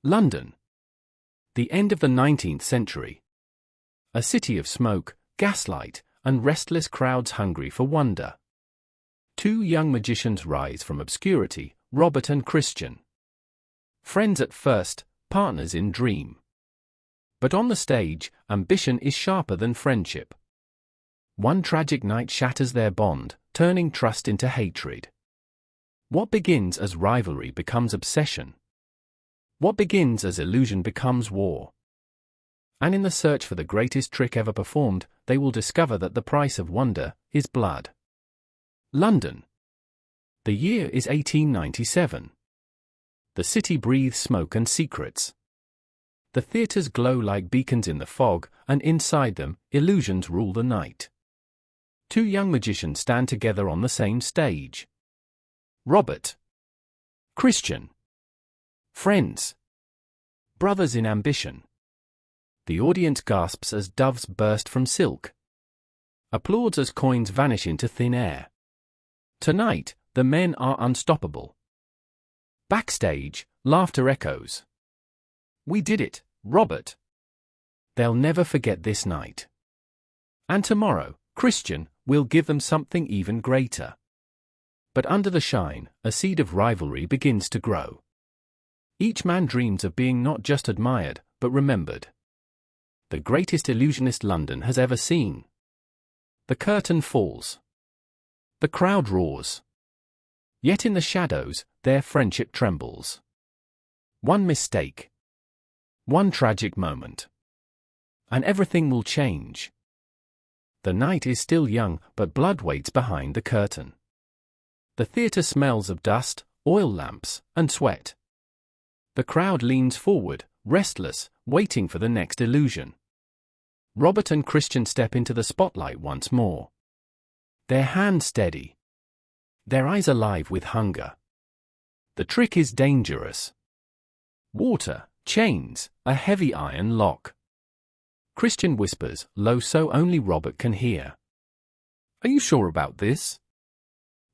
London. The end of the 19th century. A city of smoke, gaslight, and restless crowds hungry for wonder. Two young magicians rise from obscurity, Robert and Christian. Friends at first, partners in dream. But on the stage, ambition is sharper than friendship. One tragic night shatters their bond, turning trust into hatred. What begins as rivalry becomes obsession. What begins as illusion becomes war. And in the search for the greatest trick ever performed, they will discover that the price of wonder is blood. London. The year is 1897. The city breathes smoke and secrets. The theatres glow like beacons in the fog, and inside them, illusions rule the night. Two young magicians stand together on the same stage. Robert. Christian. Friends. Brothers in ambition. The audience gasps as doves burst from silk. Applauds as coins vanish into thin air. Tonight, the men are unstoppable. Backstage, laughter echoes. We did it, Robert. They'll never forget this night. And tomorrow, Christian, will give them something even greater. But under the shine, a seed of rivalry begins to grow. Each man dreams of being not just admired, but remembered. The greatest illusionist London has ever seen. The curtain falls. The crowd roars. Yet in the shadows, their friendship trembles. One mistake. One tragic moment. And everything will change. The night is still young, but blood waits behind the curtain. The theatre smells of dust, oil lamps, and sweat. The crowd leans forward, restless, waiting for the next illusion. Robert and Christian step into the spotlight once more. Their hands steady. Their eyes alive with hunger. The trick is dangerous. Water, chains, a heavy iron lock. Christian whispers, low so only Robert can hear. Are you sure about this?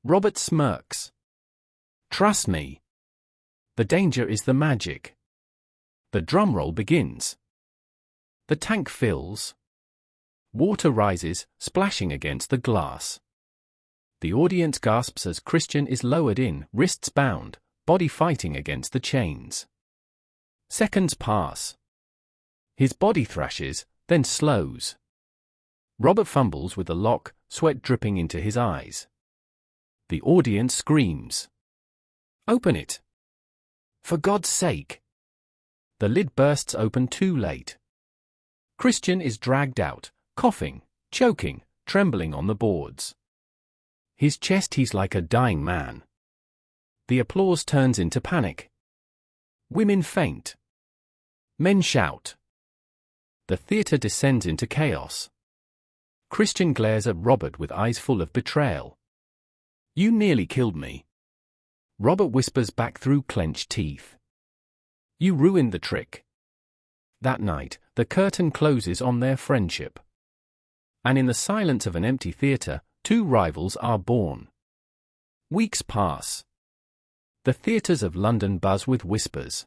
Robert smirks. Trust me. The danger is the magic. The drum roll begins. The tank fills. Water rises, splashing against the glass. The audience gasps as Christian is lowered in, wrists bound, body fighting against the chains. Seconds pass. His body thrashes, then slows. Robert fumbles with the lock, sweat dripping into his eyes. The audience screams. Open it. For God's sake. The lid bursts open too late. Christian is dragged out, coughing, choking, trembling on the boards. His chest heaves like a dying man. The applause turns into panic. Women faint. Men shout. The theatre descends into chaos. Christian glares at Robert with eyes full of betrayal. You nearly killed me. Robert whispers back through clenched teeth. You ruined the trick. That night, the curtain closes on their friendship. And in the silence of an empty theatre, two rivals are born. Weeks pass. The theatres of London buzz with whispers.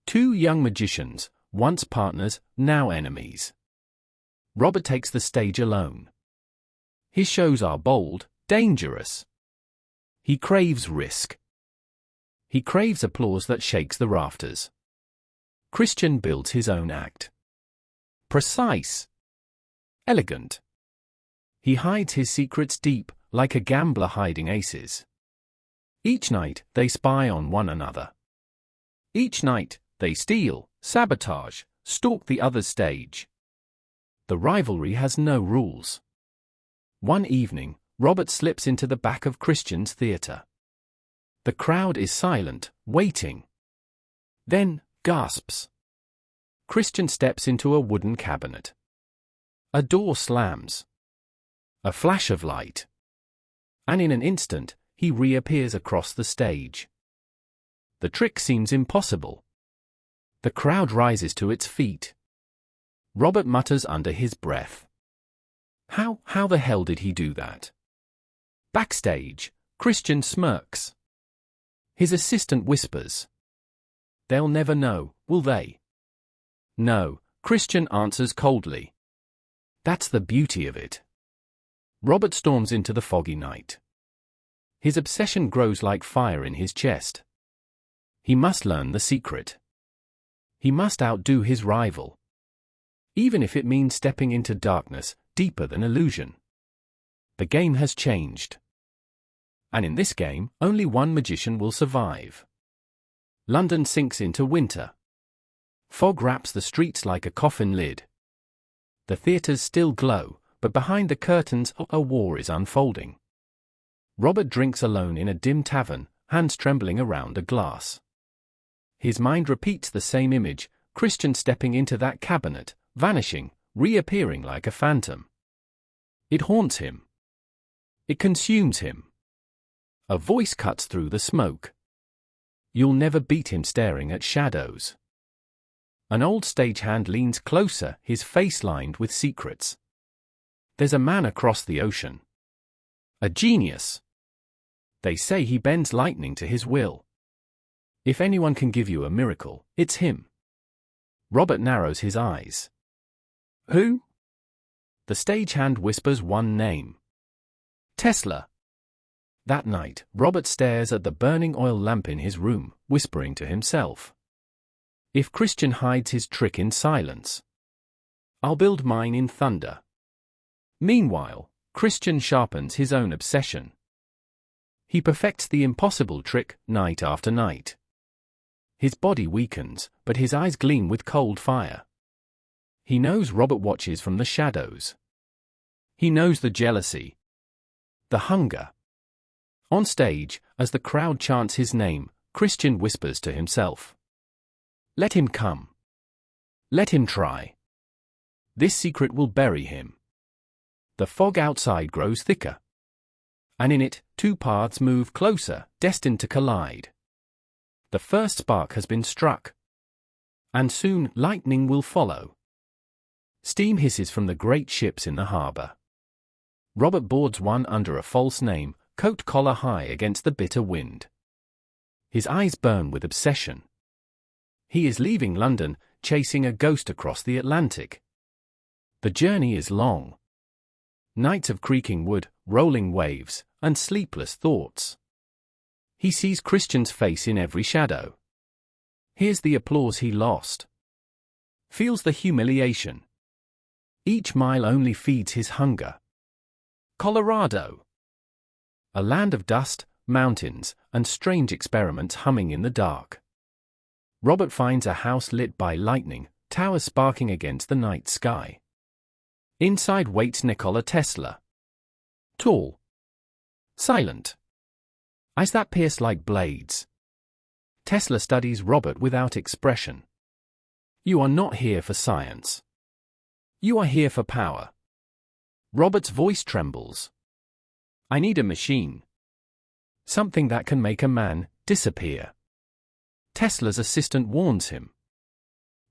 Two young magicians, once partners, now enemies. Robert takes the stage alone. His shows are bold, dangerous. He craves risk. He craves applause that shakes the rafters. Christian builds his own act. Precise. Elegant. He hides his secrets deep, like a gambler hiding aces. Each night, they spy on one another. Each night, they steal, sabotage, stalk the other's stage. The rivalry has no rules. One evening, Robert slips into the back of Christian's theatre. The crowd is silent, waiting. Then, gasps. Christian steps into a wooden cabinet. A door slams. A flash of light. And in an instant, he reappears across the stage. The trick seems impossible. The crowd rises to its feet. Robert mutters under his breath. How the hell did he do that? Backstage, Christian smirks. His assistant whispers. They'll never know, will they? No, Christian answers coldly. That's the beauty of it. Robert storms into the foggy night. His obsession grows like fire in his chest. He must learn the secret. He must outdo his rival. Even if it means stepping into darkness, deeper than illusion. The game has changed. And in this game, only one magician will survive. London sinks into winter. Fog wraps the streets like a coffin lid. The theatres still glow, but behind the curtains, a war is unfolding. Robert drinks alone in a dim tavern, hands trembling around a glass. His mind repeats the same image, Christian stepping into that cabinet, vanishing, reappearing like a phantom. It haunts him. It consumes him. A voice cuts through the smoke. You'll never beat him staring at shadows. An old stagehand leans closer, his face lined with secrets. There's a man across the ocean. A genius. They say he bends lightning to his will. If anyone can give you a miracle, it's him. Robert narrows his eyes. Who? The stagehand whispers one name. Tesla. That night, Robert stares at the burning oil lamp in his room, whispering to himself. If Christian hides his trick in silence, I'll build mine in thunder. Meanwhile, Christian sharpens his own obsession. He perfects the impossible trick, night after night. His body weakens, but his eyes gleam with cold fire. He knows Robert watches from the shadows. He knows the jealousy. The hunger. On stage, as the crowd chants his name, Christian whispers to himself. Let him come. Let him try. This secret will bury him. The fog outside grows thicker. And in it, two paths move closer, destined to collide. The first spark has been struck. And soon, lightning will follow. Steam hisses from the great ships in the harbor. Robert boards one under a false name, coat collar high against the bitter wind. His eyes burn with obsession. He is leaving London, chasing a ghost across the Atlantic. The journey is long. Nights of creaking wood, rolling waves, and sleepless thoughts. He sees Christian's face in every shadow. Hears the applause he lost. Feels the humiliation. Each mile only feeds his hunger. Colorado. A land of dust, mountains, and strange experiments humming in the dark. Robert finds a house lit by lightning, towers sparking against the night sky. Inside waits Nikola Tesla. Tall. Silent. Eyes that pierce like blades. Tesla studies Robert without expression. You are not here for science. You are here for power. Robert's voice trembles. I need a machine. Something that can make a man disappear. Tesla's assistant warns him.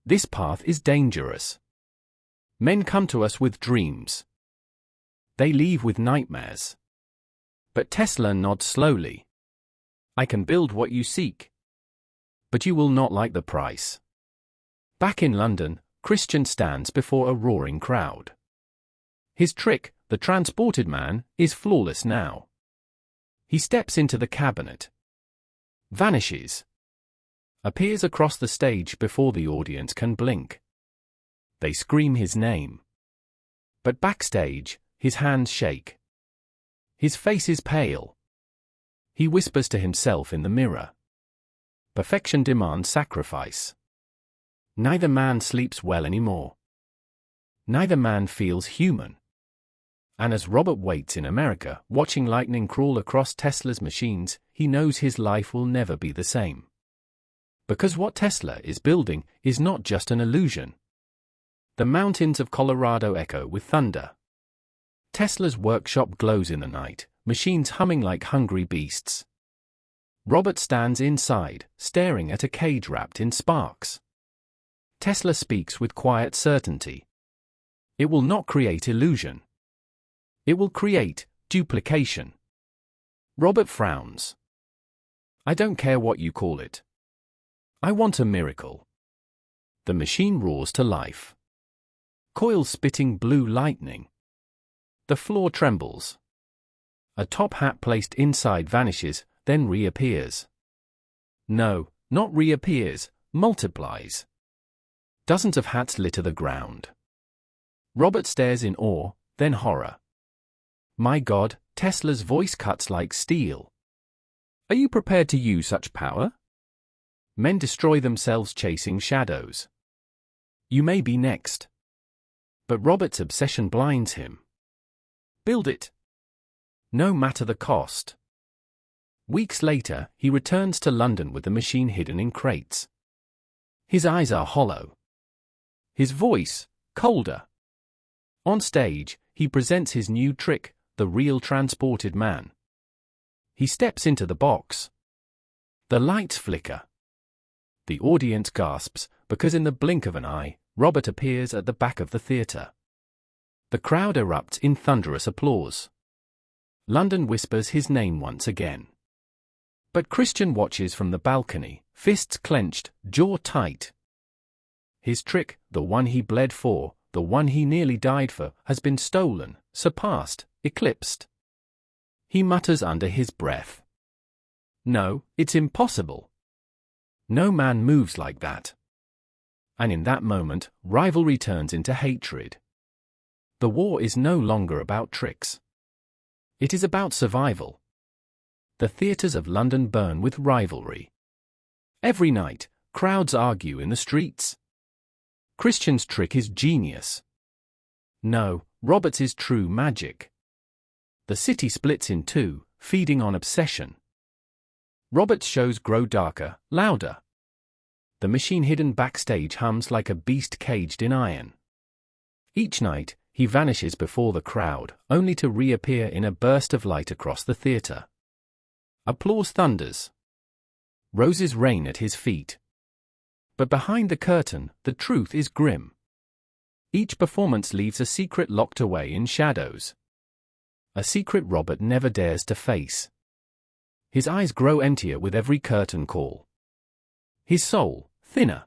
This path is dangerous. Men come to us with dreams. They leave with nightmares. But Tesla nods slowly. I can build what you seek. But you will not like the price. Back in London, Christian stands before a roaring crowd. His trick, the transported man, is flawless now. He steps into the cabinet. Vanishes. Appears across the stage before the audience can blink. They scream his name. But backstage, his hands shake. His face is pale. He whispers to himself in the mirror. Perfection demands sacrifice. Neither man sleeps well anymore. Neither man feels human. And as Robert waits in America, watching lightning crawl across Tesla's machines, he knows his life will never be the same. Because what Tesla is building is not just an illusion. The mountains of Colorado echo with thunder. Tesla's workshop glows in the night, machines humming like hungry beasts. Robert stands inside, staring at a cage wrapped in sparks. Tesla speaks with quiet certainty. It will not create illusion. It will create duplication. Robert frowns. I don't care what you call it. I want a miracle. The machine roars to life. Coils spitting blue lightning. The floor trembles. A top hat placed inside vanishes, then reappears. No, not reappears, multiplies. Dozens of hats litter the ground. Robert stares in awe, then horror. My God, Tesla's voice cuts like steel. Are you prepared to use such power? Men destroy themselves chasing shadows. You may be next. But Robert's obsession blinds him. Build it. No matter the cost. Weeks later, he returns to London with the machine hidden in crates. His eyes are hollow. His voice, colder. On stage, he presents his new trick, the real transported man. He steps into the box. The lights flicker. The audience gasps, because in the blink of an eye, Robert appears at the back of the theatre. The crowd erupts in thunderous applause. London whispers his name once again. But Christian watches from the balcony, fists clenched, jaw tight. His trick, the one he bled for, the one he nearly died for, has been stolen, surpassed, eclipsed. He mutters under his breath. No, it's impossible. No man moves like that. And in that moment, rivalry turns into hatred. The war is no longer about tricks. It is about survival. The theatres of London burn with rivalry. Every night, crowds argue in the streets. Christian's trick is genius. No, Robert's is true magic. The city splits in two, feeding on obsession. Robert's shows grow darker, louder. The machine hidden backstage hums like a beast caged in iron. Each night, he vanishes before the crowd, only to reappear in a burst of light across the theatre. Applause thunders. Roses rain at his feet. But behind the curtain, the truth is grim. Each performance leaves a secret locked away in shadows. A secret Robert never dares to face. His eyes grow emptier with every curtain call. His soul, thinner.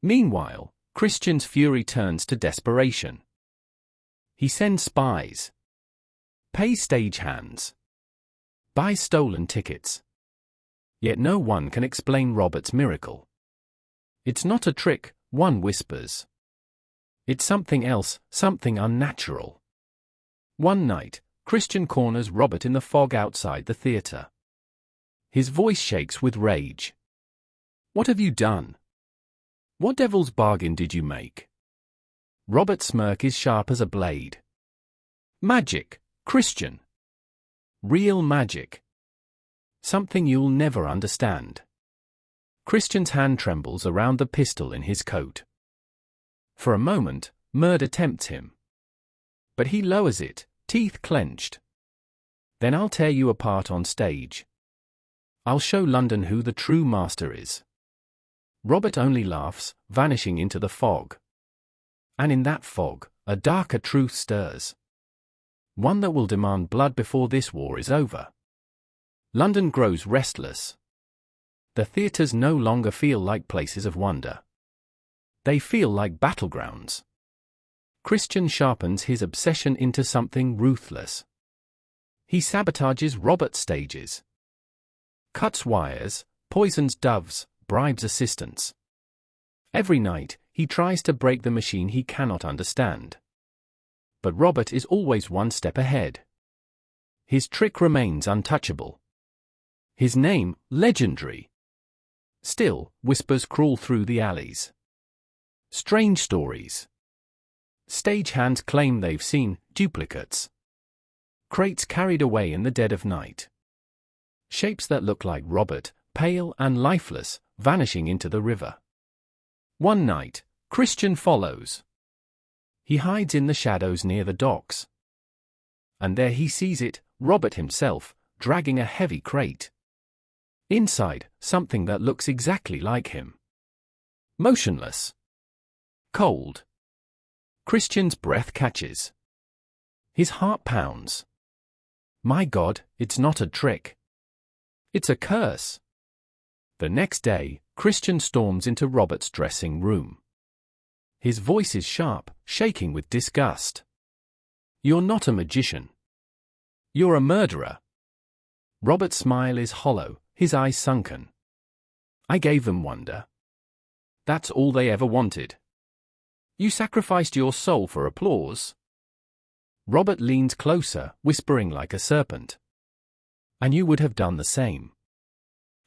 Meanwhile, Christian's fury turns to desperation. He sends spies. Pays stagehands. Buys stolen tickets. Yet no one can explain Robert's miracle. It's not a trick, one whispers. It's something else, something unnatural. One night, Christian corners Robert in the fog outside the theatre. His voice shakes with rage. What have you done? What devil's bargain did you make? Robert's smirk is sharp as a blade. Magic, Christian. Real magic. Something you'll never understand. Christian's hand trembles around the pistol in his coat. For a moment, murder tempts him. But he lowers it, teeth clenched. Then I'll tear you apart on stage. I'll show London who the true master is. Robert only laughs, vanishing into the fog. And in that fog, a darker truth stirs. One that will demand blood before this war is over. London grows restless. The theatres no longer feel like places of wonder. They feel like battlegrounds. Christian sharpens his obsession into something ruthless. He sabotages Robert's stages. Cuts wires, poisons doves, bribes assistants. Every night, he tries to break the machine he cannot understand. But Robert is always one step ahead. His trick remains untouchable. His name, legendary. Still, whispers crawl through the alleys. Strange stories. Stagehands claim they've seen duplicates. Crates carried away in the dead of night. Shapes that look like Robert, pale and lifeless, vanishing into the river. One night, Christian follows. He hides in the shadows near the docks. And there he sees it, Robert himself, dragging a heavy crate. Inside, something that looks exactly like him. Motionless. Cold. Christian's breath catches. His heart pounds. My God, it's not a trick. It's a curse. The next day, Christian storms into Robert's dressing room. His voice is sharp, shaking with disgust. "You're not a magician. You're a murderer." Robert's smile is hollow, his eyes sunken. "I gave them wonder. That's all they ever wanted. You sacrificed your soul for applause." Robert leans closer, whispering like a serpent. "And you would have done the same."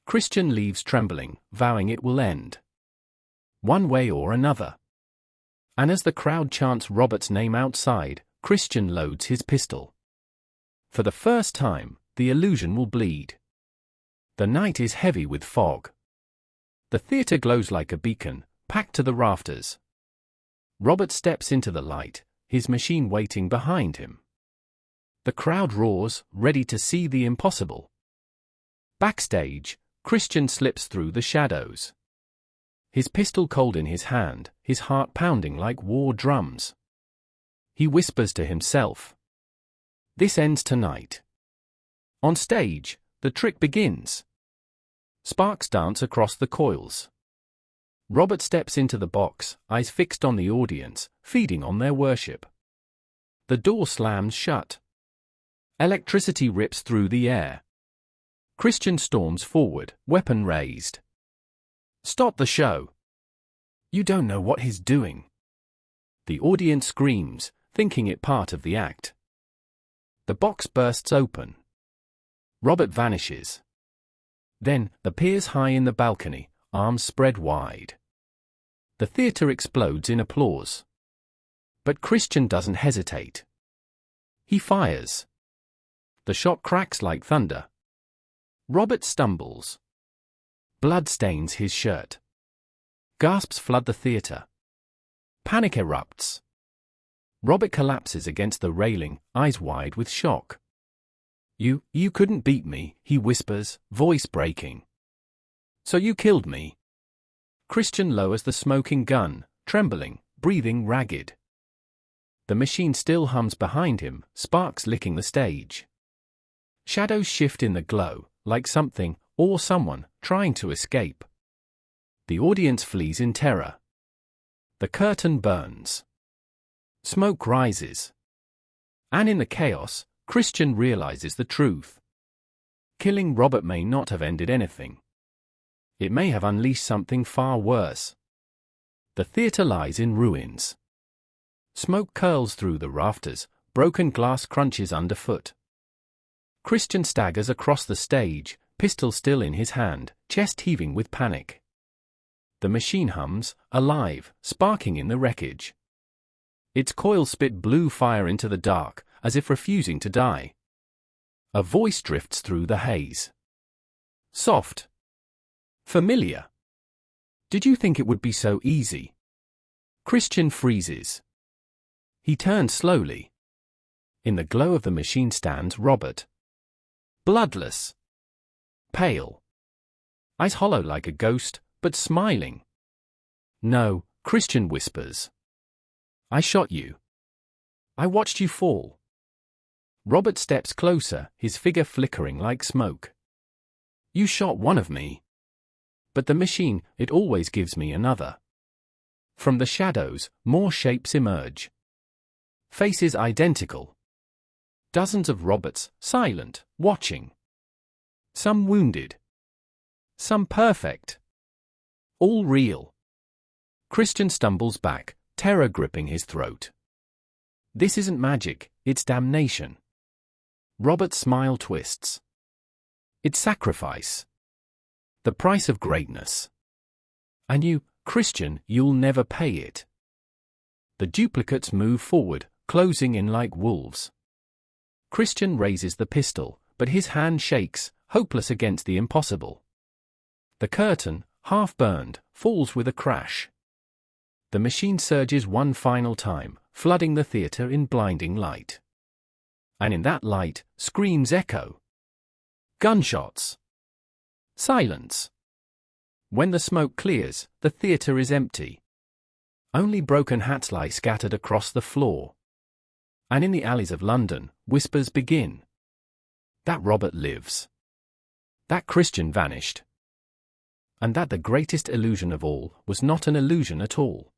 Christian leaves trembling, vowing it will end, one way or another. And as the crowd chants Robert's name outside, Christian loads his pistol. For the first time, the illusion will bleed. The night is heavy with fog. The theater glows like a beacon, packed to the rafters. Robert steps into the light, his machine waiting behind him. The crowd roars, ready to see the impossible. Backstage, Christian slips through the shadows. His pistol cold in his hand, his heart pounding like war drums. He whispers to himself, "This ends tonight." On stage, the trick begins. Sparks dance across the coils. Robert steps into the box, eyes fixed on the audience, feeding on their worship. The door slams shut. Electricity rips through the air. Christian storms forward, weapon raised. "Stop the show. You don't know what he's doing." The audience screams, thinking it part of the act. The box bursts open. Robert vanishes. Then, appears high in the balcony, arms spread wide. The theater explodes in applause. But Christian doesn't hesitate. He fires. The shot cracks like thunder. Robert stumbles. Blood stains his shirt. Gasps flood the theater. Panic erupts. Robert collapses against the railing, eyes wide with shock. You couldn't beat me," he whispers, voice breaking. "So you killed me." Christian lowers the smoking gun, trembling, breathing ragged. The machine still hums behind him, sparks licking the stage. Shadows shift in the glow, like something, or someone, trying to escape. The audience flees in terror. The curtain burns. Smoke rises. And in the chaos, Christian realizes the truth. Killing Robert may not have ended anything. It may have unleashed something far worse. The theater lies in ruins. Smoke curls through the rafters, broken glass crunches underfoot. Christian staggers across the stage, pistol still in his hand, chest heaving with panic. The machine hums, alive, sparking in the wreckage. Its coils spit blue fire into the dark, as if refusing to die. A voice drifts through the haze. Soft. Familiar. "Did you think it would be so easy?" Christian freezes. He turns slowly. In the glow of the machine stands Robert. Bloodless. Pale. Eyes hollow like a ghost, but smiling. "No," Christian whispers. "I shot you. I watched you fall." Robert steps closer, his figure flickering like smoke. "You shot one of me. But the machine, it always gives me another." From the shadows, more shapes emerge. Faces identical. Dozens of Roberts, silent, watching. Some wounded. Some perfect. All real. Christian stumbles back, terror gripping his throat. This isn't magic, it's damnation. Robert's smile twists. It's sacrifice. The price of greatness. And you, Christian, you'll never pay it. The duplicates move forward, closing in like wolves. Christian raises the pistol, but his hand shakes, hopeless against the impossible. The curtain, half burned, falls with a crash. The machine surges one final time, flooding the theater in blinding light. And in that light, screams echo. Gunshots. Silence. When the smoke clears, the theater is empty. Only broken hats lie scattered across the floor. And in the alleys of London, whispers begin. That Robert lives. That Christian vanished. and that the greatest illusion of all was not an illusion at all.